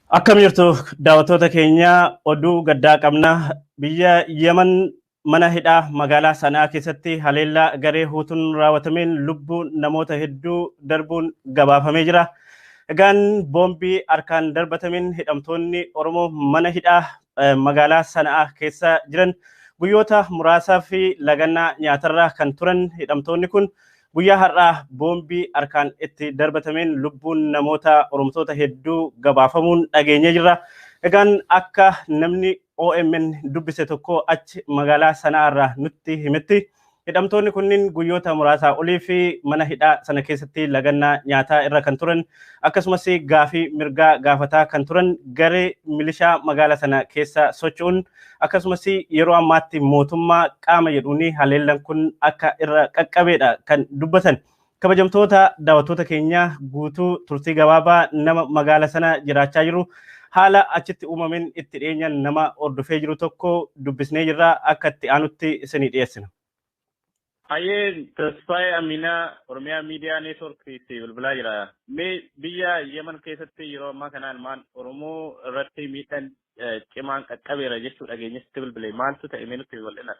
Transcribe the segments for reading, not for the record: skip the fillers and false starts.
Akkam jirtu daawwattoota keenya oduu gaddaa qabna. Biyya Yemen mana hidhaa magaalaa Sanaa keessatti haleellaa garee Huutuun raawwatameen lubbuun namoota hedduu darbuun gabaafamee jira. Egaan boombii harkaan darbatameen hidhamtoonni Oromoo mana hidhaa magaalaa Sanaa keessa jiran guyyoota muraasaa fi lagannaa nyaatarraa kan turan hidhamtoonni kun guyyaa har'aa boombii harkaan itti darbatameen lubbuun namoota Oromtoota hedduu gabaafamuun dhageenye jirra. Egaan akka namni OMN dubbise tokko achi magaalaa Sanaarraa nutti himetti hidhamtoonni kunniin guyyoota muraasaa olii fi mana hidhaa sana keessatti lagannaa nyaataa irra kan turan akkasumas gaafii mirgaa gaafataa kan turan garee milishaa magaalaa sana keessa socho'uun akkasumas yeroo ammaatti mootummaa qaama jedhuuni haleellaan kun akka irra qaqqabeedha kan dubbatan. Kabajamtoota daawwattoota keenya guutuu turtii gabaabaa nama magaalaa sana jiraachaa jiru haala achitti uumameen itti dhiyeenyaan nama hordofee jiru tokko dubbisnee jirra akka itti aanutti isinii dhiyeessina. Aye Tasfaye Amina Oromiyaa Miidiyaa Neetworkiitti bilbilaa jira. Mee biyya Yemen keessatti yeroo ammaa kanaan maal Oromoo irratti miidhaan cimaan qaqqabeera jechuu dhageenyatti bilbilee maaltu ta'e mee nutti bal'ina.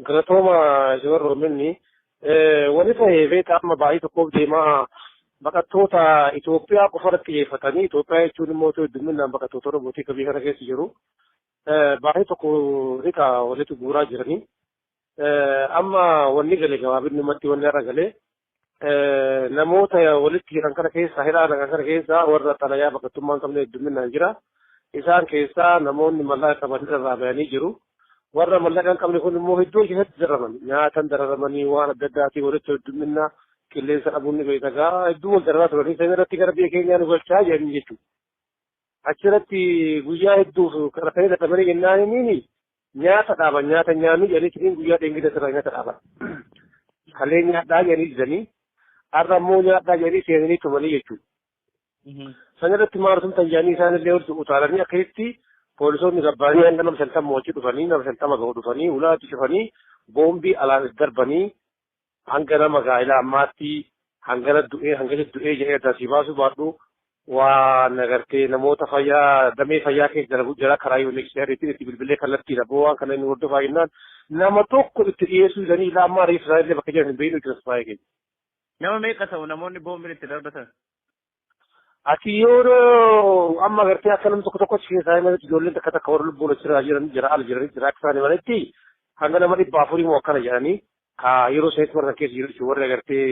Galatooma Joor Orominni wani ta'e beektaa amma baay'ee tokkoof deemaa baqattoota Itoophiyaa qofa irratti xiyyeeffatanii Itoophiyaa jechuun immoo hedduminaan baqattoota Oromootii biyya kana keessa jiru. Baay'ee tokko rika walitti guuraa jiranii. Amma wanni galee gabaabinumatti wanni irra galee namoota walitti jiran kana keessa hidhaan kana keessa warra xalayaa baqattummaa hin qabne hedduminaan jira. Isaan keessaa namoonni mallaqa qaban irraa bayanii jiru. Warra mallaqa hin qabne kun immoo hedduu keessatti dararaman nyaatan dararamanii waan adda addaatiin walitti hedduminaa qilleensa dhabuun ni beekagaa hedduu wal dararaa turanii isaan irratti gara biyya keenyaa nu galchaa jedhanii jechuudha. Achirratti guyyaa hedduuf kana ta'ee dadhabanii jennaan inni nyaata dhaaban nyaata nyaanni jedhanii guyyaa dheengida sirraa nyaata dhaaban. Kalee nyaadhaa jedhanii didanii har'a immoo nyaadhaa jedhanii seenanii tumanii jechuudha. San irratti maal tan jedhanii isaan illee walitti utaalanii akkasitti poolisoonni gabbaanii hanga nama 50 wajji dhufanii nama 50 ga'u dhufanii ulaatti cufanii boombii alaan darbanii hanga nama gaa'ilaa ammaatti hangana du'ee jedhee addasii baasuu baadhu waan agartee namoota fayyaa damee fayyaa keessa dalagu jira karaa UNHCRtiin itti bilbilee kallattii dhaboo waan kana inni hordofaa jennaan nama tokko itti dhiyeessuu jedhanii ilaa ammaa reef isaanillee bakka jiran hin beeknu itti tasfaayee keenya. Nama meeqa ta'u namoonni boombiin itti darbatan? Ati yoo amma agartee akka namni tokko achi keessaa himatti ijoolleen takka takka warra lubbuun achirraa jiran jira ala jiranii jira akka isaanii malatti hanga nama 400 moo akkana jedhanii ka yeroo seetti warra keessa jiru jechuudha warri agartee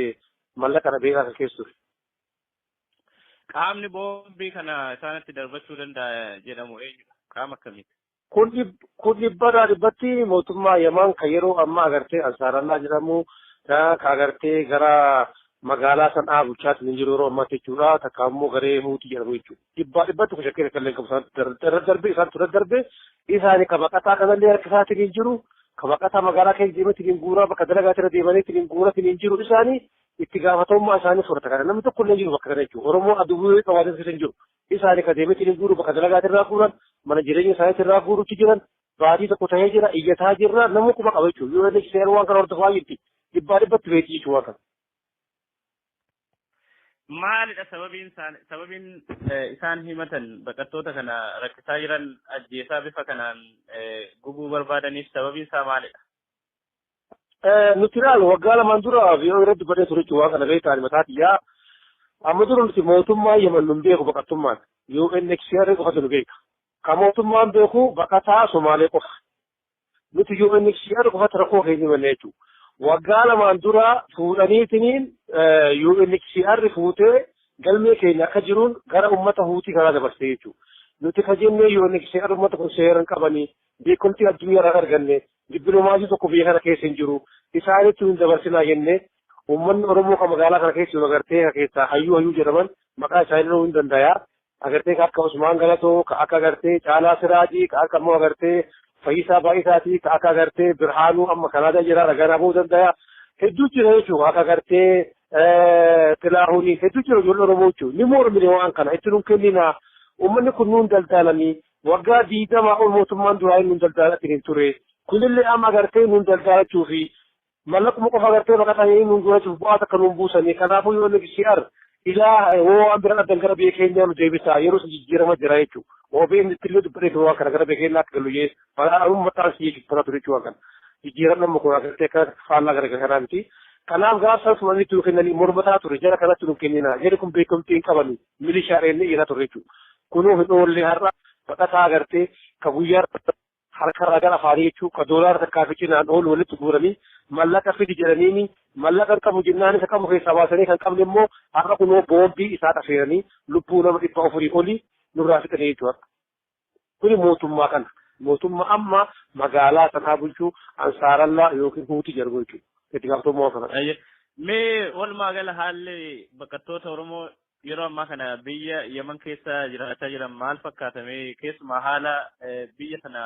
mallaqa kana beekaa kan keessa ture. Qaamni boombii kana isaanitti darbachuu danda'a jedhamu eenyudha? Qaama akkamiiti? Kun dhibbaadhaa dhibbatti mootummaa Yemen kan yeroo ammaa agartee Ansaarallaa jedhamu ka agartee gara magaalaa Sanaa bulchaatti hin jiru yeroo ammaatti jechuudha. Takka immoo garee Huutii jedhamu jechuudha. Dhibbatti kun shakkii kan qabu isaan darbee isaan ture darbee isaanii ka baqataa kanallee harka isaatiin hin jiru. Ka baqataa magaalaa keessa deemeetiin hin guuraa bakka dalagaa irra deemaniitiin hin guuratiin hin jiru isaanii itti gaafatamummaa isaanii fudhata kana namni tokko illee jiru bakka kana jechuudha. Oromoo aduwwee qabaatee keessa hin jiru. Isaanii ka deemeetiin hin guuru bakka dalagaa irraa guuran mana jireenya isaanii irraa guurutti jiran baatii tokko ta'ee jira iyyataa jirra namni kuma qaba jechuudha. Yoo inni seera waan kana hordofaa jirti dhibbatti beekii jechuudha waan kana. Maalidha sababiin isaan himatan baqattoota kana rakkisaa jiran ajjeesaa bifa kanaan gubuu barbaadaniif sababiin isaa maalidha? Nuti ilaali waggaa lamaan dura yoo irratti badee ture waan kana beektaan mataati yaa amma dura nuti mootummaa Yemen nun beeku baqattummaan UNHCR qofatu nu beeka. Ka mootummaan beeku baqataa Somaalee qofa. Nuti UNHCR qofatu rakkoo keenya himanne jechuudha. Waggaa lamaan dura fuudhaniitiniin UNHCR fuutee galmee keenya akka jiruun gara uummata Huutii kanaa dabarsee jechuudha. Nuti ka jennee UNHCR uummata kun seeran qabanii beekumtii addunyaa irraa arganne dippiloomaasii tokko biyya kana keessa hin jiru isaanitti hin dabarsinaa jennee uummanni Oromoo kan magaalaa kana keessa agartee keessaa hayyuu jedhaman maqaa isaanii hin danda'a. Agartee ka akka Usmaan Galatoo ka akka agartee Caalaa Siraajii ka akka immoo agartee Fayyisaa Baay'isaatii ka akka agartee Birhaanuu amma Kanaadaa jira ragaa bahuu danda'a. Hedduu jira jechuudha akka agartee Tilaahunii hedduu jira ijoollee Oromoo jechuudha. Ni mormine waan kana itti nuun kennina uummanni kun nuun daldaalanii waggaa 20 ol mootummaan duraa nuun daldaalatti hin ture. Kunillee amma agartee nuun daldaalachuu fi mallaquma qofa agartee baqataa nuun gurachuuf bu'aa takka nuun buusanii kanaafuu UNHCR ilaa hoo an bira dangara biyya keenya nu deebisaa yeroo jijjiirama jira jechuudha. OBN ittillee dubbadhee waa kana gara biyya keenya akka galu jee maqaan mataan si jechuudha ture jechuudha kan jijjiirama nama kun agartee akka faallaa gara garaa miti. Kanaaf gaafa sumanii tu kennanii mormataa ture jara kanatti nu kennina jedhe kun beekamtii hin qabani milishaadhaan irra ture jechuudha. Kunuu hin oolle har'a baqataa agartee ka guyyaa harkarraa gara afaanii jechuudha ka doolaara takkaafichi naan oolu walitti guuranii mallaqa fidi jedhaniini mallaqa qabu jennaan isa qabu keessaa baasanii kan qabne immoo har'a kunoo boombii isaa dhafeeranii lubbuu nama 400 olii nurraa fixanii jechuudha. Kuni mootummaa kana mootummaa amma magaalaa sanaa bulchuu ansaarallaa yookiin huutii jedhamu jechuudha. Itti gaafatamummaa kana. Mee walumaa gala haalli baqattoota Oromoo yeroo ammaa kana biyya Yemen keessa jiraataa jiran maal fakkaatame keessumaa haala biyya sana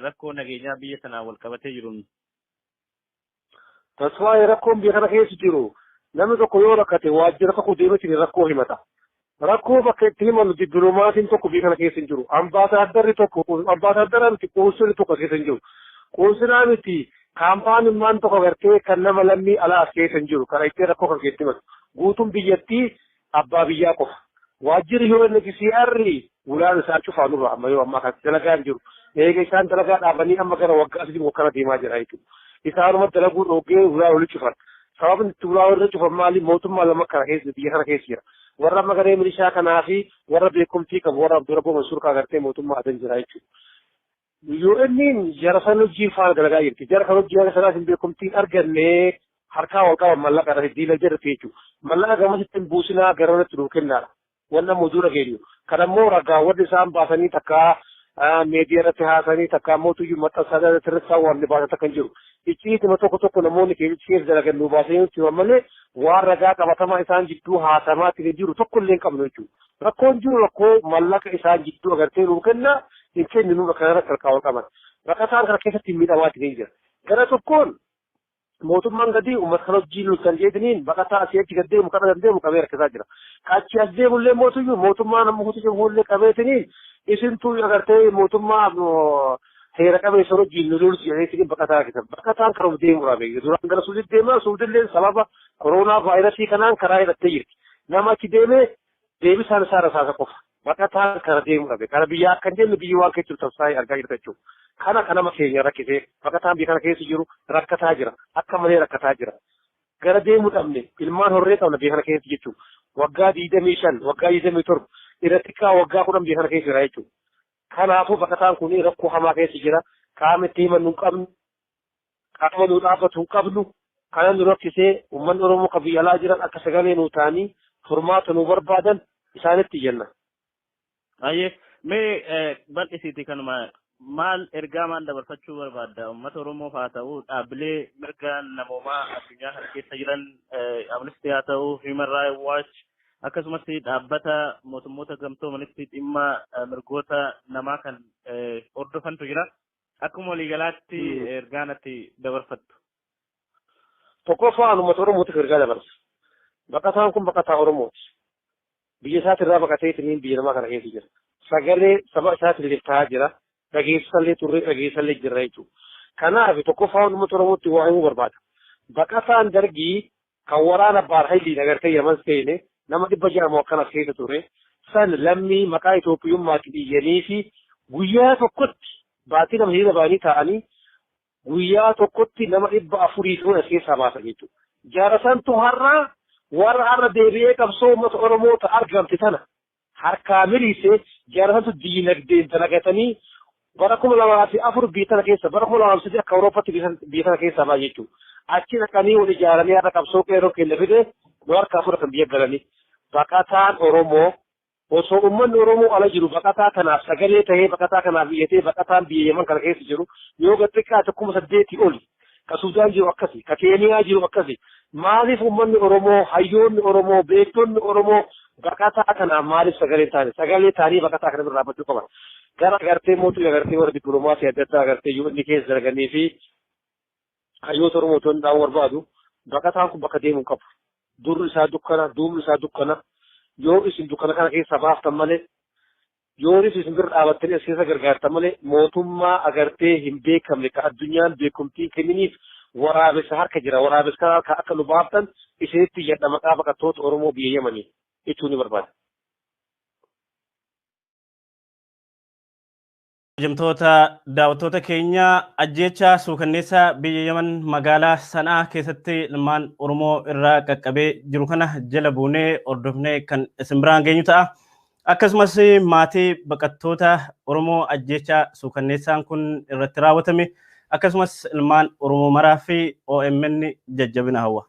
rakkoo nageenyaa biyya sana wal qabatee jiruun. Taswaayee rakkoon biyya kana keessa jiru namni tokko yoo rakkate waajjira tokko deemetiin rakkoo himata. Rakkoo bakka itti himannu dippiloomaatiin tokko biyya kana keessa hin jiru. Ambaasaaddarri tokko ambaasaaddaraan miti qoonsilli tokko keessa hin jiru. Qoonsilaa miti kaampaaniin maan tokko gartee kan nama lammii alaa keessa hin jiru. Kana itti rakkoo kan keessatti himatu. Guutuun biyyattii abbaa biyyaa qofa. Waajjirri yoo inni kisiyaarri ulaan isaa cufaa nurra amma yoo ammaa kan dalagaa hin jiru. Eega isaan dalagaa dhaabanii amma gara waggaa asii wakkana deemaa jira jechuudha. Isaanuma dalaguu dhoogee ulaa wali cufan. Sababni itti ulaa wali cufan maali mootummaa lama kana keessa biyya kana keessa jira. Warra magaree milishaa kanaa fi warra beekumtii qabu warra Abdurraboo Mansuur agartee mootummaa adan jira jechuudha. Yoo inni jara san hojii faana dalagaa jirti. Jara kan hojii jara sanaas hin beekumtii arganne harkaa wal qaban mallaqa irratti diina jirti jechuudha. Mallaqa gamasitti hin buusinaa gara walitti nuu kennaadha. Wannan mudura geenyu. Kanammoo ragaa warri isaan baasanii takkaa meediyaa irratti haasanii takkaa mootuyyuu maxxansaa irratti saawwanni baasata kan jiru. Icciitima tokko namoonni keessa dalagan nu baasanii nutti malee waan ragaa qabatamaa isaan jidduu haasamaatti jiru tokko illee hin qabnu jechuudha. Rakkoon jiru rakkoo mallaqa isaan jidduu agartee nuu kenna hin kenninu bakka irratti harkaa wal qaban. Bakka isaan kana keessatti miidhamaatti ni jira. Gara tokkoon mootummaan gadii uummata kana hojii nu kan jedhaniin baqataa asii achi gaddeemu kana dandeemu qabee harkisaa jira. Kaachi as deemullee mootuyyuu mootummaa nama huti fuullee qabeetiniin isintuu agartee mootummaa seera qabeessa hojii nu lolus jedhanii baqataa keessa baqataan karaa deemuudhaa beeku. Duraan gara suuditti deemaa suudillee sababa koronaa vaayirasii kanaan karaa hidhattee jirti. Nama achi deemee deebisaan isaa rasaasa qofa. Baqataan karaa deemuudhaa beeku. Kana biyya akka hin jenne biyyi waan keessa jiru taasisaa argaa jirta jechuudha. Kana nama keenya rakkisee baqataan biyya kana keessa jiru rakkataa jira. Akka malee rakkataa jira. Gara deemuu dhabne ilmaan horree qabna biyya kana keessa jechuudha. Waggaa 25 waggaa 27 irratti kaa waggaa 10 biyya kana keessa jira jechuudha. Kanaafuu baqataan kun rakkoo hamaa keessa jira. Qaama itti himannu hin qabnu. Qaama nu dhaabbatu hin qabnu. Kana nu rakkisee uummanni Oromoo kan biyya alaa jiran akka sagalee nu ta'anii furmaata nu barbaadan isaanitti jenna. Ayyee mee bal'isiiti kanuma maal ergaa maal dabarfachuu barbaadda uummata Oromoof haa ta'u dhaabbilee mirga namoomaa addunyaa kana keessa jiran Amnesty haa ta'u Human Rights Watch akkasumas dhaabbata mootummoota gamtoomanitti dhimma mirgoota namaa kan hordofantu jira akkuma waliigalaatti ergaa natti dabarfattu. Tokkoffaan uummata Oromootiif ergaa dabarsa. Baqataan kun baqataa Oromooti. Biyya isaati irraa baqateetiin biyya namaa kana keessa jira. Sagalee saba isaati illee jira. Dhageessallee turre dhageessallee jirra jechuudha. Kanaaf tokkoffaan uummata Oromootti waa himuu barbaada. Baqataan dargii kan waraana Baarhayiliin agartee Yemen seene nama 600 akkanas keessa ture. San lammii maqaa Itoophiyummaatiin iyyanii fi guyyaa tokkotti baatii nama hiriira ba'anii ta'anii guyyaa tokkotti nama 400 as keessaa baasan jechuudha. Jaarasantu har'a warra har'a deebi'ee qabsoo uummata Oromoota argamte tana harkaa miliisee jaarasantu diinagdeen dalagatanii bara 2004 biyya tana keessa bara 2003 akka Awuroopaatti biyya tana keessaa ba'an jechuudha. Achi dhaqanii wal ijaaranii har'a qabsoo qeerroo kenna fide nu harkaa fudhatan biyya galanii. Baqataan Oromoo osoo uummanni Oromoo ala jiru baqataa kanaaf sagalee tahee baqataa kanaaf biyyatee baqataan biyya Yemen kana keessa jiru yoo xiqqaa 8,000 oli ka Sudaan jiru akkasi ka Keeniyaa jiru akkasi maaliif uummanni Oromoo hayyoonni Oromoo beektonni Oromoo baqataa kanaaf maaliif sagalee taanii baqataa kana irraa dhaabbachuu qaban. Gara agartee mootummaa agartee warra dippiloomaasii adda addaa agartee yoo inni keessa dalaganii fi hayyoota Oromoo toon dhaawuu barbaadu baqataan kun bakka deemuu qabu. Durri isaa dukkana, duubni isaa dukkana. Yoo isin dukkana kana keessa baaftan malee, yoo isin bira dhaabattanii as keessa gargaartan malee mootummaa agartee hin beekamne ka addunyaan beekumtii kenniniif waraabessa harka jira. Waraabessa kana akka nu baaftan isheetti yadda maqaa baqattoota Oromoo biyya Yemanii jechuu ni barbaada. Hojjetoota daawwattoota keenya ajjeechaa suukanneessaa biyya Yemen magaalaa Sanaa keessatti ilmaan Oromoo irraa qaqqabee jiru kana jala buunee hordofnee kan isin biraan geenyu ta'a. Akkasumas maatii baqattoota Oromoo ajjeechaa suukanneessaan kun irratti raawwatame akkasumas ilmaan Oromoo maraa fi OMN jajjabina hawwa.